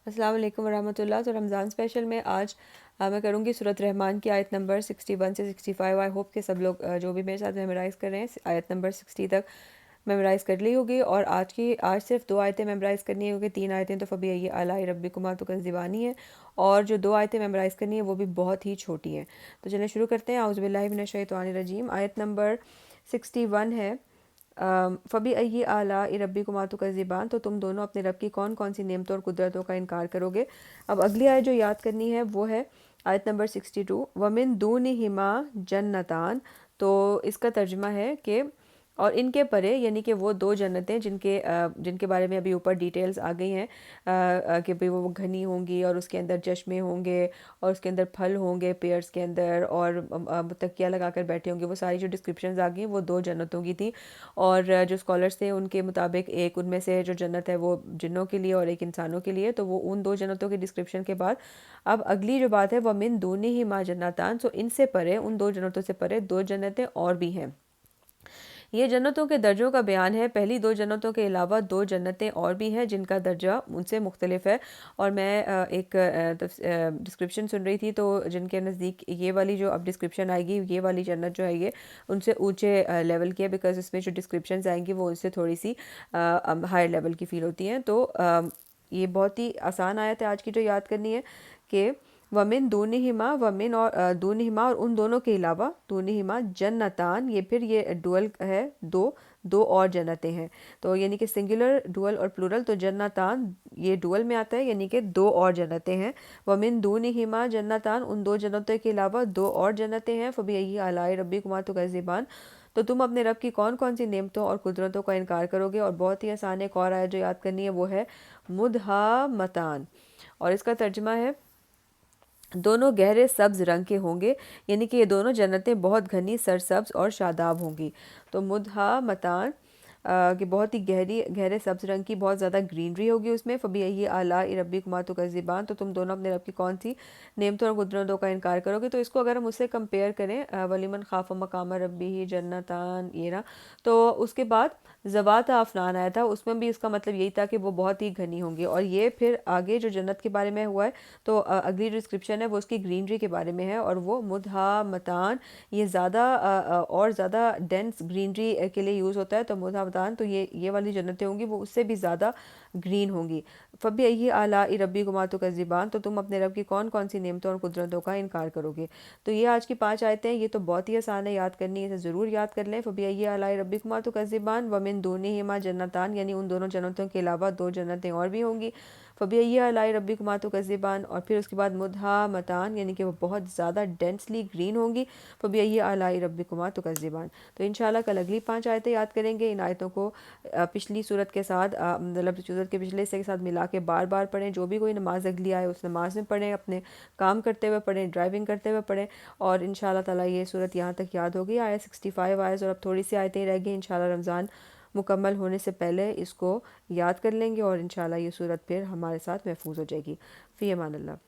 السلام علیکم ورحمۃ اللہ۔ تو رمضان اسپیشل میں آج میں کروں گی سورۃ رحمان کی آیت نمبر 61 سے 65۔ آئی ہوپ کہ سب لوگ جو بھی میرے ساتھ میمورائز کر رہے ہیں آیت نمبر 60 تک میمورائز کر لی ہوگی، اور آج صرف 2 آیتیں میمورائز کرنی ہے کیونکہ 3 آیتیں تو فبأي آلاء ربكما تكذبان ہیں، اور جو 2 آیتیں میمورائز کرنی ہیں وہ بھی بہت ہی چھوٹی ہیں۔ تو چلیں شروع کرتے ہیں۔ اعوذ باللہ من الشیطان الرجیم۔ آیت نمبر 61 ہے فبأي آلاء ربكما تكذبان، تو تم دونوں اپنے رب کی کون کون سی نعمتوں اور قدرتوں کا انکار کرو گے۔ اب اگلی آیت جو یاد کرنی ہے وہ ہے آیت نمبر 62، وَمِن دُونِهِمَا جَنَّتَانِ، تو اس کا ترجمہ ہے کہ اور ان کے پرے، یعنی کہ وہ 2 جنتیں جن کے بارے میں ابھی اوپر ڈیٹیلز آ گئی ہیں کہ بھئی وہ گھنی ہوں گی اور اس کے اندر چشمے ہوں گے اور اس کے اندر پھل ہوں گے پیئرس کے اندر، اور تکیہ لگا کر بیٹھے ہوں گے۔ وہ ساری جو ڈسکرپشنز آ گئی ہیں وہ 2 جنتوں کی تھیں، اور جو اسکالرس تھے ان کے مطابق ایک ان میں سے جو جنت ہے وہ جنوں کے لیے اور ایک انسانوں کے لیے، تو وہ ان 2 جنتوں کی ڈسکرپشن کے بعد اب اگلی جو بات ہے وہ من دونہما جنتان، سو ان سے پرے، ان 2 جنتوں سے پرے 2 جنتیں اور بھی ہیں۔ یہ جنتوں کے درجوں کا بیان ہے۔ پہلی 2 جنتوں کے علاوہ 2 جنتیں اور بھی ہیں جن کا درجہ ان سے مختلف ہے، اور میں ایک ڈسکرپشن سن رہی تھی تو جن کے نزدیک یہ والی جو اب ڈسکرپشن آئے گی، یہ والی جنت جو ہے یہ ان سے اونچے لیول کی ہے، بیکاز اس میں جو ڈسکرپشنز آئیں گی وہ ان سے تھوڑی سی ہائر لیول کی فیل ہوتی ہیں۔ تو یہ بہت ہی آسان آیت ہے آج کی جو یاد کرنی ہے کہ وَمِن دُونِهِمَا، وَمِن اور دُونِهِمَا اور ان دونوں کے علاوہ، دُونِهِمَا جنتان، یہ پھر یہ ڈوئل ہے، دو اور جنتیں ہیں، تو یعنی کہ سنگولر ڈوئل اور پلورل، تو جنتان یہ ڈوئل میں آتا ہے یعنی کہ 2 اور جنتیں ہیں۔ وَمِن دُونِهِمَا جنتان، ان 2 جنتوں کے علاوہ 2 اور جنتیں ہیں۔ فَبِأَيِّ آلَاءِ رَبِّكُمَا تُكَذِّبَانِ، تو تم اپنے رب کی کون کون سی نعمتوں اور قدرتوں کا انکار کرو گے۔ اور بہت ہی آسان ایک اور آیت جو یاد کرنی ہے وہ ہے مدھامتان، اور اس کا ترجمہ ہے دونوں گہرے سبز رنگ کے ہوں گے، یعنی کہ یہ دونوں جنتیں بہت گھنی سرسبز اور شاداب ہوں گی۔ تو مدھامتان کہ بہت ہی گہرے سبز رنگ کی بہت زیادہ گرینری ہوگی اس میں۔ فَبِأَيِّ آلَاءِ رَبِّكُمَا تُكَذِّبَانِ، تو تم دونوں اپنے رب کی کون سی نعمتوں اور قدرتوں کا انکار کرو گے۔ تو اس کو اگر ہم اس سے کمپیئر کریں وَلِمَنْ خَافَ مَقَامَ رَبِّهِ جَنَّتَانِ، یہ نا، تو اس کے بعد ذوات افنان آیا تھا، اس میں بھی اس کا مطلب یہی تھا کہ وہ بہت ہی گھنی ہوں گی، اور یہ پھر آگے جو جنت کے بارے میں ہوا ہے تو اگلی جو ڈسکرپشن ہے وہ اس کی گرینری کے بارے میں ہے، اور وہ مدھامتان یہ زیادہ اور زیادہ ڈینس گرینری کے لیے یوز ہوتا ہے، تو مدھامتان تو یہ والی جنتیں ہوں گی وہ اس سے بھی زیادہ گرین ہوں گی۔ فَبِأَيِّ آلَاءِ رَبِّكُمَا تُكَذِّبَانِ، تو تم اپنے رب کی کون کون سی نعمتوں اور قدرتوں کا انکار کرو گے۔ تو یہ آج کی 5 آیتیں، یہ تو بہت ہی آسان ہے یاد کرنی، اسے ضرور یاد کر لیں۔ فَبِأَيِّ آلَاءِ رَبِّكُمَا تُكَذِّبَانِ وَمِن دُونِهِمَا جنتان، یعنی ان دونوں جنتوں کے علاوہ 2 جنتیں اور بھی ہوں گی۔ فَبِأَيِّ آلَاءِ رَبِّكُمَا تُكَذِّبَانِ، اور پھر اس کے بعد مدھامتان، یعنی کہ وہ بہت زیادہ ڈینسلی گرین ہوں گی۔ فَبِأَيِّ آلَاءِ رَبِّكُمَا تُكَذِّبَانِ، تو انشاءاللہ کل اگلی 5 آیتیں یاد کریں گے۔ ان آیتوں کو پچھلی صورت کے ساتھ مطلب صورت کے پچھلے حصے کے ساتھ ملا کے بار بار پڑھیں، جو بھی کوئی نماز اگلی آئے اس نماز میں پڑھیں، اپنے کام کرتے ہوئے پڑھیں، ڈرائیونگ کرتے ہوئے پڑھیں، اور انشاءاللہ تعالیٰ یہ صورت یہاں تک یاد ہوگی۔ آیا 65 آیت اور اب تھوڑی سی آیتیں رہ گئی، انشاءاللہ رمضان مکمل ہونے سے پہلے اس کو یاد کر لیں گے، اور انشاءاللہ یہ صورت پھر ہمارے ساتھ محفوظ ہو جائے گی۔ فی امان اللہ۔